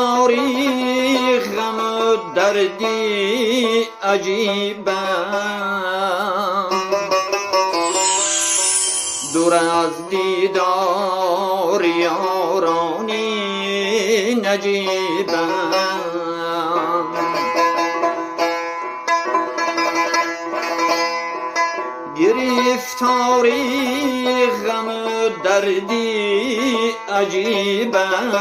گرفتاری غم و دردی عجیبم، دور از دیدار یارانی نجیبم. گرفتاری غم و دردی عجیبم،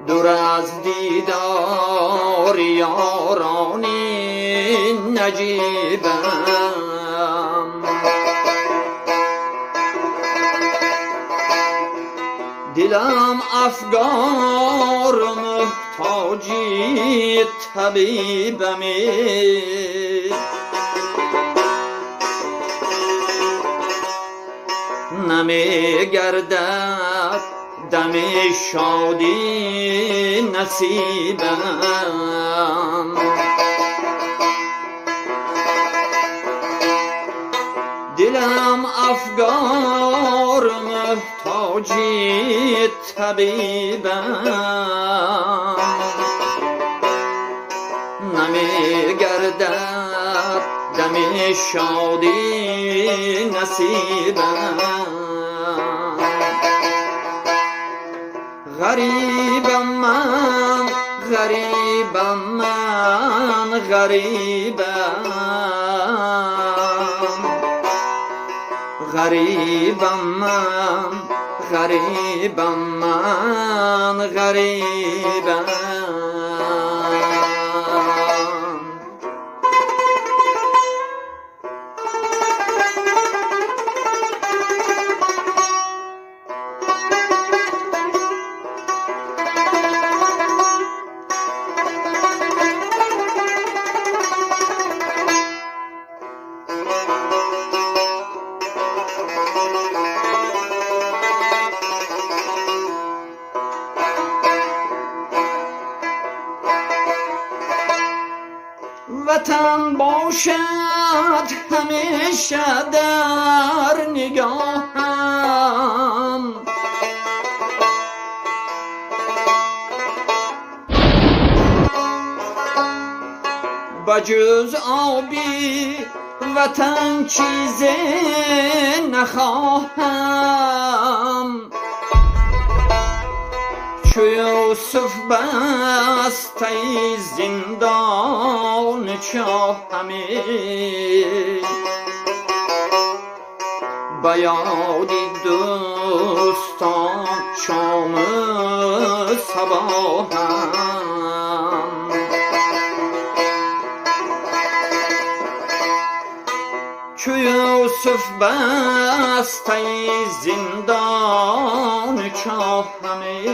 دور از دیدار یارانی نجیبم. دلم افگار محتاجی طبیبمی، نمی گردد دم شادی نصیبم. دلم افگار محتاجی طبیبم، نمی گردد دم شادی نصیبم. غریبم من، غریبم من، غریبم، غریبم من، غریبم من، غریبم. وطن باشد همیشه در نگاهم، بجز آبی وطن چیزی نخواهم. چو یوسف بسته زندان چاهمی، به یاد دوستان شام صباهم. چو یوسف بسته زندان چاهمی،